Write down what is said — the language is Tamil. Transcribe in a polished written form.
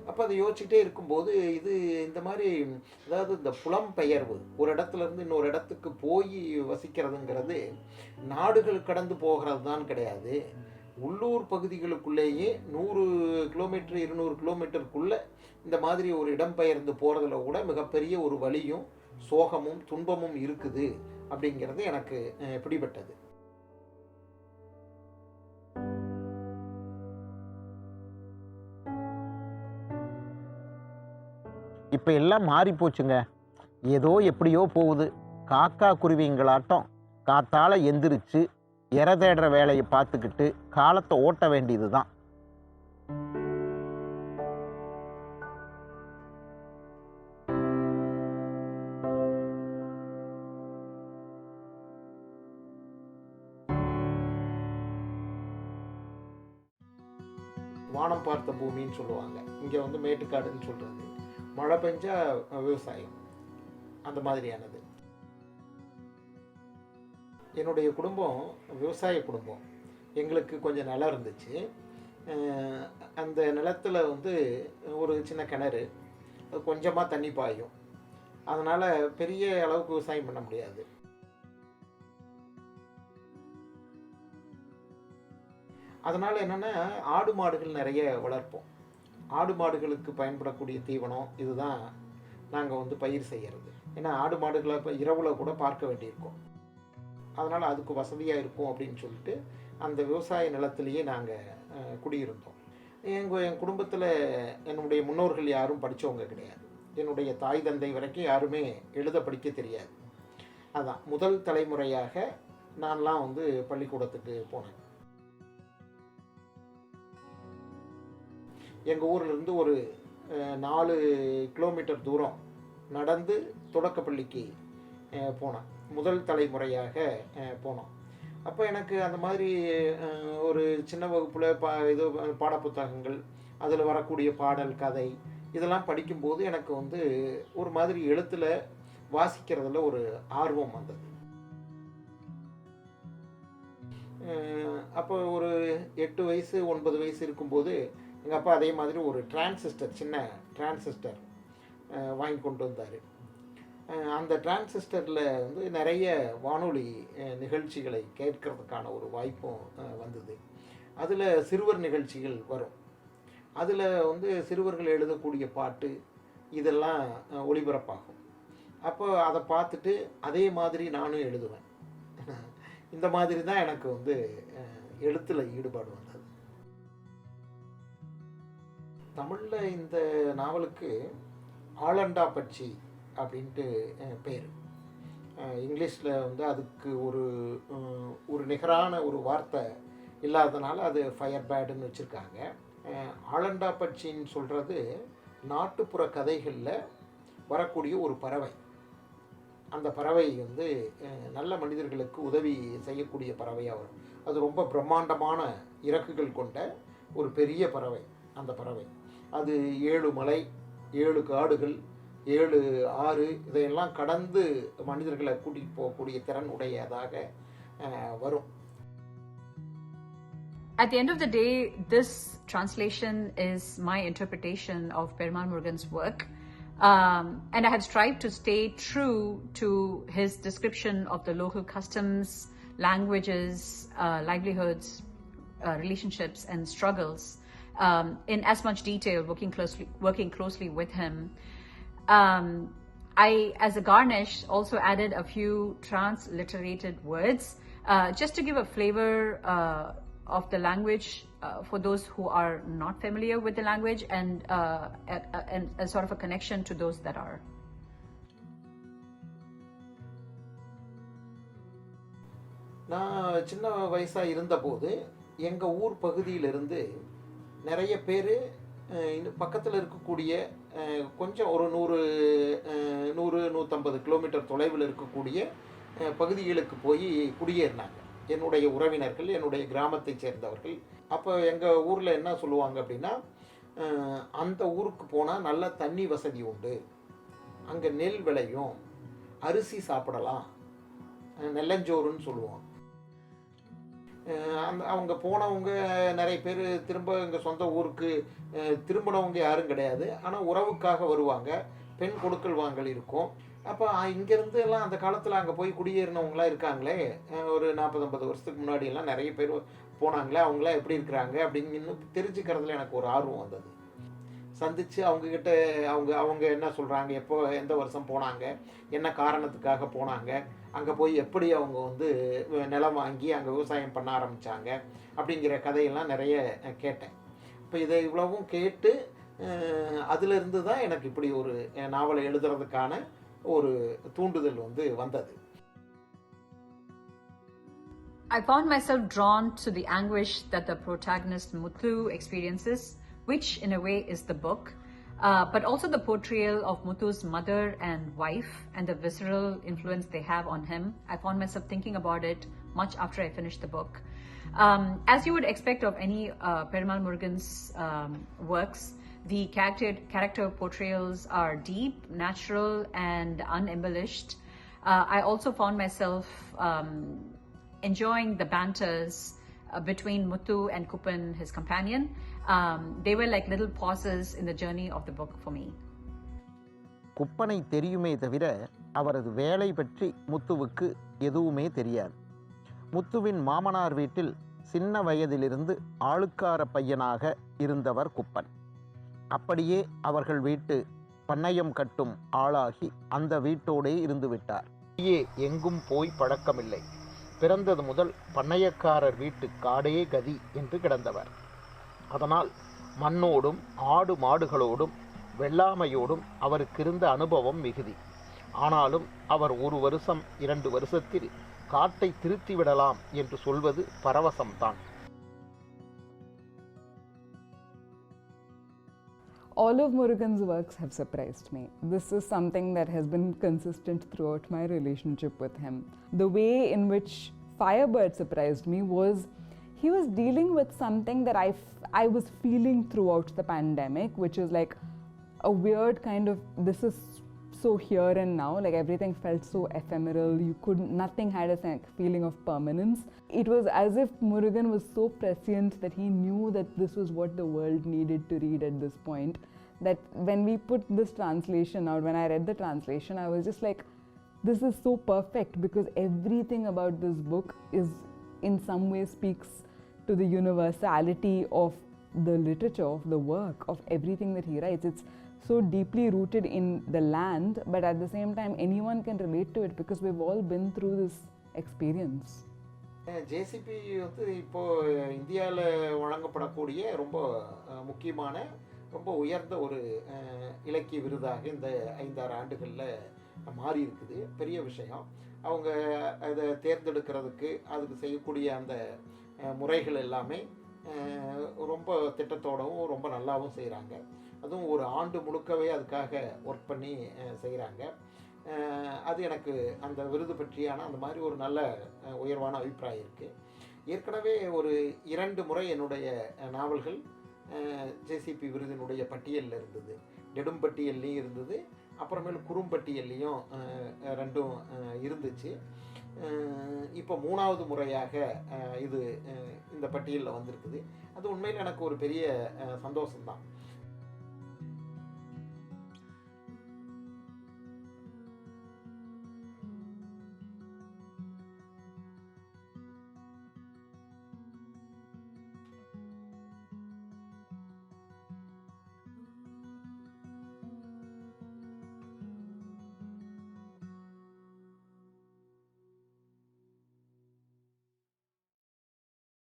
அப்போ அதை யோசிச்சுட்டே இருக்கும்போது இது இந்த மாதிரி அதாவது இந்த புலம்பெயர்வு ஒரு இடத்துலேருந்து இன்னொரு இடத்துக்கு போய் வசிக்கிறதுங்கிறது நாடுகள் கடந்து போகிறது தான் கிடையாது. உள்ளூர் பகுதிகளுக்குள்ளேயே 100 கிலோமீட்டர் 200 கிலோமீட்டருக்குள்ளே இந்த மாதிரி ஒரு இடம்பெயர்ந்து போகிறதுல கூட மிகப்பெரிய ஒரு வலியும் சோகமும் துன்பமும் இருக்குது அப்படிங்கிறது எனக்கு பிடிபட்டது. இப்போ எல்லாம் மாறி போச்சுங்க. ஏதோ எப்படியோ போகுது. காக்கா குருவிங்களாட்டம் காத்தால எந்திரிச்சு இரை தேடுற வேலையை பார்த்துக்கிட்டு காலத்தை ஓட்ட வேண்டியது தான். வானம் பார்த்த பூமின்னு சொல்லுவாங்க. இங்கே வந்து மேட்டுக்காடுன்னு சொல்கிறது. மழை பெஞ்சா விவசாயம் அந்த மாதிரியானது. என்னுடைய குடும்பம் விவசாய குடும்பம். எங்களுக்கு கொஞ்சம் நிலம் இருந்துச்சு. அந்த நிலத்தில் வந்து ஒரு சின்ன கிணறு, அது கொஞ்சமாக தண்ணி பாயும். அதனால் பெரிய அளவுக்கு விவசாயம் பண்ண முடியாது. அதனால் என்னென்னா ஆடு மாடுகள் நிறைய வளர்ப்போம். ஆடு மாடுகளுக்கு பயன்படக்கூடிய தீவனம் இதுதான் நாங்கள் வந்து பயிர் செய்கிறது. ஏன்னா ஆடு மாடுகளை இப்போ இரவில் கூட பார்க்க வேண்டியிருக்கோம். அதனால் அதுக்கு வசதியாக இருக்கும் அப்படின்னு சொல்லிட்டு அந்த விவசாய நிலத்திலேயே நாங்கள் குடியிருந்தோம். என் குடும்பத்தில் என்னுடைய முன்னோர்கள் யாரும் படித்தவங்க கிடையாது. என்னுடைய தாய் தந்தை வரைக்கும் யாருமே எழுத படிக்க தெரியாது. அதான் முதல் தலைமுறையாக நான்லாம் வந்து பள்ளிக்கூடத்துக்கு போனேன். எங்கள் ஊர்லேருந்து ஒரு 4 கிலோமீட்டர் தூரம் நடந்து தொடக்கப்பள்ளிக்கு போனேன். முதல் தலைமுறையாக போனோம். அப்போ எனக்கு அந்த மாதிரி ஒரு சின்ன வகுப்பில் இது பாடப்புத்தகங்கள், அதில் வரக்கூடிய பாடல் கதை இதெல்லாம் படிக்கும்போது எனக்கு வந்து ஒரு மாதிரி எழுத்தில் வாசிக்கிறதுல ஒரு ஆர்வம் வந்தது. அப்போ ஒரு 8 வயசு 9 வயசு இருக்கும்போது எங்கள் அப்பா அதே மாதிரி ஒரு டிரான்சிஸ்டர், சின்ன டிரான்சிஸ்டர் வாங்கி கொண்டு வந்தார். அந்த டிரான்சிஸ்டரில் வந்து நிறைய வானொலி நிகழ்ச்சிகளை கேட்கறதுக்கான ஒரு வாய்ப்பும் வந்தது. அதில் சிறுவர் நிகழ்ச்சிகள் வரும். அதில் வந்து சிறுவர்கள் எழுதக்கூடிய பாட்டு இதெல்லாம் ஒளிபரப்பாகும். அப்போ அதை பார்த்துட்டு அதே மாதிரி நானும் எழுதுவேன். இந்த மாதிரி தான் எனக்கு வந்து எழுத்தில் ஈடுபாடு வந்தது. தமிழில் இந்த நாவலுக்கு ஆலண்டா பட்சி அப்படின்ட்டு பேர். இங்கிலீஷில் வந்து அதுக்கு ஒரு நிகரான ஒரு வார்த்தை இல்லாததுனால அது ஃபயர் பேடுன்னு வச்சுருக்காங்க. ஆலண்டா பட்சின்னு சொல்கிறது நாட்டுப்புற கதைகளில் வரக்கூடிய ஒரு பறவை. அந்த பறவை வந்து நல்ல மனிதர்களுக்கு உதவி செய்யக்கூடிய பறவையாக வரும். அது ரொம்ப பிரம்மாண்டமான இறக்குகள் கொண்ட ஒரு பெரிய பறவை. அந்த பறவை அது 7 மலை, 7 காடுகள், 7 ஆறு இதையெல்லாம் கடந்து மனிதர்களை கூட்டிகிட்டு போகக்கூடிய திறன் உடையதாக வரும். At the end of the day, this translation is my interpretation of Perumal Murugan's work. And I have strived to stay true to his description of the local customs, languages, livelihoods, relationships and struggles in as much detail, working closely with him. I, as a garnish, also added a few transliterated words just to give a flavor of the language for those who are not familiar with the language, and a sort of a connection to those that are. நான் சின்ன வயசாக இருந்தபோது எங்கள் ஊர் பகுதியிலிருந்து நிறைய பேர் பக்கத்தில் இருக்கக்கூடிய கொஞ்சம் ஒரு 100-150 கிலோமீட்டர் தொலைவில் இருக்கக்கூடிய பகுதிகளுக்கு போய் குடியேறினாங்க. என்னுடைய உறவினர்கள், என்னுடைய கிராமத்தை சேர்ந்தவர்கள். அப்போ எங்கள் ஊரில் என்ன சொல்லுவாங்க அப்படின்னா, அந்த ஊருக்கு போனால் நல்ல தண்ணி வசதி உண்டு, அங்கே நெல் விளையும், அரிசி சாப்பிடலாம், நெல்லஞ்சோறுன்னு சொல்லுவோம். அவங்க போனவங்க நிறைய பேர் திரும்ப எங்கள் சொந்த ஊருக்கு திரும்பினவங்க யாரும் கிடையாது. ஆனால் உறவுக்காக வருவாங்க. பெண் கொடுக்கல் வாங்கல் இருக்கும். அப்போ இங்கேருந்து எல்லாம் அந்த காலத்தில் அங்கே போய் குடியேறினவங்களாம் இருக்காங்களே, ஒரு 40-50 வருஷத்துக்கு முன்னாடியெல்லாம் நிறைய பேர் போனாங்களே, அவங்களாம் எப்படி இருக்கிறாங்க அப்படின்னு தெரிஞ்சுக்கிறதுல எனக்கு ஒரு ஆர்வம் வந்தது. சந்தித்து அவங்கக்கிட்ட அவங்க என்ன சொல்கிறாங்க, எப்போ எந்த வருஷம் போனாங்க, என்ன காரணத்துக்காக போனாங்க, அங்கே போய் எப்படி அவங்க நிலம் வாங்கி அங்கே விவசாயம் பண்ண ஆரம்பித்தாங்க அப்படிங்கிற கதையெல்லாம் நிறைய கேட்டேன். இப்போ இதை இவ்வளவும் கேட்டு அதிலிருந்து தான் எனக்கு இப்படி ஒரு நாவலை எழுதுறதுக்கான ஒரு தூண்டுதல் வந்தது. I found myself drawn to the anguish that the protagonist Muthu experiences, which in a way is the book, but also the portrayal of Muthu's mother and wife and the visceral influence they have on him. I found myself thinking about it much after I finished the book. As you would expect of any Perumal Murugan's works, the character portrayals are deep, natural, and unembellished. I also found myself enjoying the banters between Muthu and Kuppan, his companion. They were like little pauses in the journey of the book for me. குப்பனை தெரியுமே தவிர அவரது வேலை பற்றி முத்துவுக்கு எதுவுமே தெரியாது. முத்துவின் மாமனார் வீட்டில் சின்ன வயதிலிருந்து ஆளுக்கார பையனாக இருந்தவர் குப்பன். அப்படியே அவர்கள் வீட்டு பண்ணையம் கட்டும் ஆளாகி அந்த வீட்டோடே இருந்து விட்டார். எங்கும் போய் பழக்கமில்லை. பிறந்தது முதல் பண்ணையக்காரர் வீட்டு காடே கதி என்று கிடந்தவர். அதனால் மண்ணோடும் ஆடு மாடுகளோடும் வெள்ளாமையோடும் அவருக்கு இருந்த அனுபவம் மிகுதி. ஆனாலும் அவர் 1 வருஷம் 2 வருஷத்தில் காட்டை திருத்தி விடலாம் என்று சொல்வது பரவசம்தான். All of Murugan's works have surprised me. This is something that has been consistent throughout my relationship with him. The way in which Firebird surprised me was he was dealing with something that I was feeling throughout the pandemic, which is like a weird kind of, this is so here and now, like everything felt so ephemeral, nothing had a feeling of permanence. It was as if Murugan was so prescient that he knew that this was what the world needed to read at this point, that when we put this translation out, when I read the translation, I was just like, this is so perfect, because everything about this book is in some way speaks to the universality of the literature, of the work, of everything that he writes. It's so deeply rooted in the land, but at the same time anyone can relate to it because we've all been through this experience. JCB இப்போது இந்தியாவில் வழங்கப்படக்கூடிய ரொம்ப முக்கியமான, ரொம்ப உயர்ந்த ஒரு இலக்கிய விருதாக இந்த 5-6 ஆண்டுகளில் மாறி இருக்குது. பெரிய விஷயம். அவங்க அதை தேர்ந்தெடுக்கிறதுக்கு அதுக்கு செய்யக்கூடிய அந்த முறைகள் எல்லாமே ரொம்ப திட்டத்தோடவும் ரொம்ப நல்லாவும் செய்கிறாங்க. அதுவும் ஒரு ஆண்டு முழுக்கவே அதுக்காக ஒர்க் பண்ணி செய்கிறாங்க. அது எனக்கு அந்த விருது பற்றியான அந்த மாதிரி ஒரு நல்ல உயர்வான அபிப்பிராயம் இருக்குது. ஏற்கனவே ஒரு 2 முறை என்னுடைய நாவல்கள் ஜேசிபி விருதினுடைய பட்டியலில் இருந்தது. நெடும்பட்டியல்லையும் இருந்தது, அப்புறமேல் குறும்பட்டியல்லையும் 2ம் இருந்துச்சு. இப்போ 3வது முறையாக இது இந்த பட்டியலில் வந்திருக்குது. அது உண்மையில் எனக்கு ஒரு பெரிய சந்தோஷம்தான்.